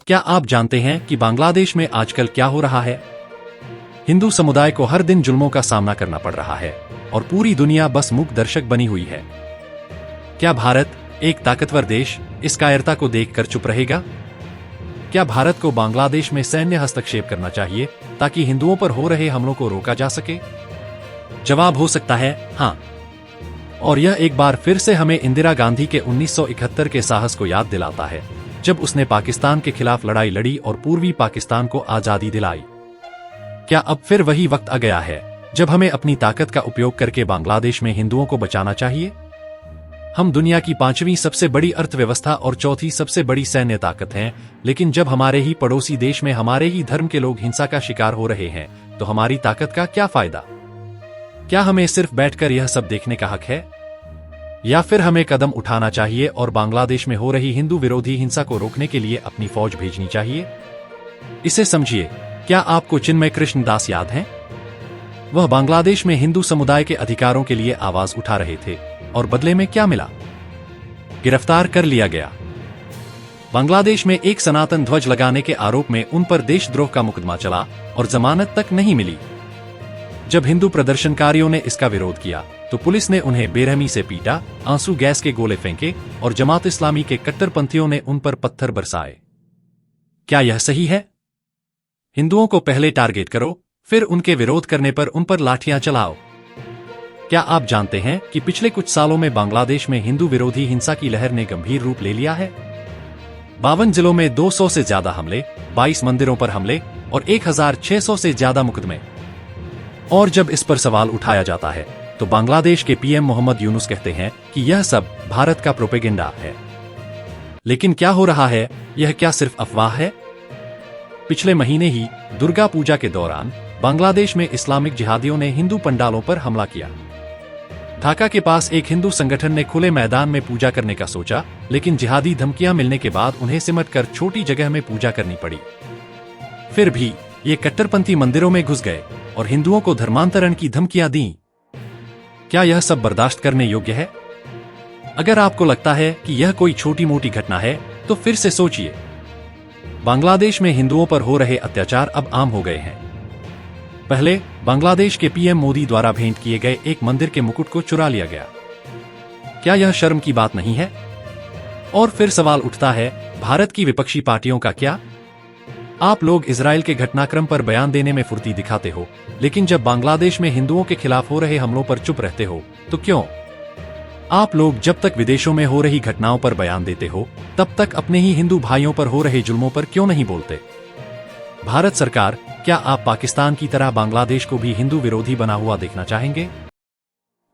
क्या आप जानते हैं कि बांग्लादेश में आजकल क्या हो रहा है? हिंदू समुदाय को हर दिन जुल्मों का सामना करना पड़ रहा है और पूरी दुनिया बस मूक दर्शक बनी हुई है। क्या भारत, एक ताकतवर देश, इस कायरता को देखकर चुप रहेगा? क्या भारत को बांग्लादेश में सैन्य हस्तक्षेप करना चाहिए ताकि हिंदुओं पर हो रहे हमलों को रोका जा सके? जवाब हो सकता है हाँ। और यह एक बार फिर से हमें इंदिरा गांधी के 1971 के साहस को याद दिलाता है, जब उसने पाकिस्तान के खिलाफ लड़ाई लड़ी और पूर्वी पाकिस्तान को आजादी दिलाई। क्या अब फिर वही वक्त आ गया है जब हमें अपनी ताकत का उपयोग करके बांग्लादेश में हिंदुओं को बचाना चाहिए? हम दुनिया की 5वीं सबसे बड़ी अर्थव्यवस्था और 4थी सबसे बड़ी सैन्य ताकत हैं, लेकिन जब हमारे ही पड़ोसी देश में हमारे ही धर्म के लोग हिंसा का शिकार हो रहे हैं, तो हमारी ताकत का क्या फायदा? क्या हमें सिर्फ बैठकर यह सब देखने का हक है? या फिर हमें कदम उठाना चाहिए और बांग्लादेश में हो रही हिंदू विरोधी हिंसा को रोकने के लिए अपनी फौज भेजनी चाहिए? इसे समझिए। क्या आपको चिन्मय कृष्ण दास याद हैं? वह बांग्लादेश में हिंदू समुदाय के अधिकारों के लिए आवाज उठा रहे थे और बदले में क्या मिला? गिरफ्तार कर लिया गया। बांग्लादेश में एक सनातन ध्वज लगाने के आरोप में उन पर देशद्रोह का मुकदमा चला और जमानत तक नहीं मिली। जब हिंदू प्रदर्शनकारियों ने इसका विरोध किया तो पुलिस ने उन्हें बेरहमी से पीटा, आंसू गैस के गोले फेंके और जमात इस्लामी के कट्टरपंथियों ने उन पर पत्थर बरसाए। क्या यह सही है? हिंदुओं को पहले टारगेट करो, फिर उनके विरोध करने पर उन पर लाठियां चलाओ। क्या आप जानते हैं कि पिछले कुछ सालों में बांग्लादेश में हिंदू विरोधी हिंसा की लहर ने गंभीर रूप ले लिया है? 52 जिलों में 200 से ज्यादा हमले, 22 मंदिरों पर हमले और 1600 से ज्यादा मुकदमे। और जब इस पर सवाल उठाया जाता है तो बांग्लादेश के पीएम मोहम्मद यूनुस कहते हैं कि यह सब भारत का प्रोपेगेंडा है। लेकिन क्या हो रहा है? यह क्या सिर्फ अफवाह है? पिछले महीने ही दुर्गा पूजा के दौरान बांग्लादेश में इस्लामिक जिहादियों ने हिंदू पंडालों पर हमला किया। ढाका के पास एक हिंदू संगठन ने खुले मैदान में पूजा करने का सोचा, लेकिन जिहादी धमकियां मिलने के बाद उन्हें सिमटकर छोटी जगह में पूजा करनी पड़ी। फिर भी ये कट्टरपंथी मंदिरों में घुस गए और हिंदुओं को धर्मांतरण की धमकियां दी। क्या यह सब बर्दाश्त करने योग्य है? अगर आपको लगता है कि यह कोई छोटी मोटी घटना है, तो फिर से सोचिए। बांग्लादेश में हिंदुओं पर हो रहे अत्याचार अब आम हो गए हैं। पहले बांग्लादेश के पीएम मोदी द्वारा भेंट किए गए एक मंदिर के मुकुट को चुरा लिया गया। क्या यह शर्म की बात नहीं है? और फिर सवाल उठता है, भारत की विपक्षी पार्टियों का क्या? आप लोग इजराइल के घटनाक्रम पर बयान देने में फुर्ती दिखाते हो, लेकिन जब बांग्लादेश में हिंदुओं के खिलाफ हो रहे हमलों पर चुप रहते हो, तो क्यों? आप लोग जब तक विदेशों में हो रही घटनाओं पर बयान देते हो, तब तक अपने ही हिंदू भाइयों पर हो रहे जुल्मों पर क्यों नहीं बोलते? भारत सरकार, क्या आप पाकिस्तान की तरह बांग्लादेश को भी हिंदू विरोधी बना हुआ देखना चाहेंगे?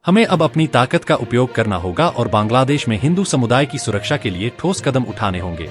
हमें अब अपनी ताकत का उपयोग करना होगा और बांग्लादेश में हिंदू समुदाय की सुरक्षा के लिए ठोस कदम उठाने होंगे।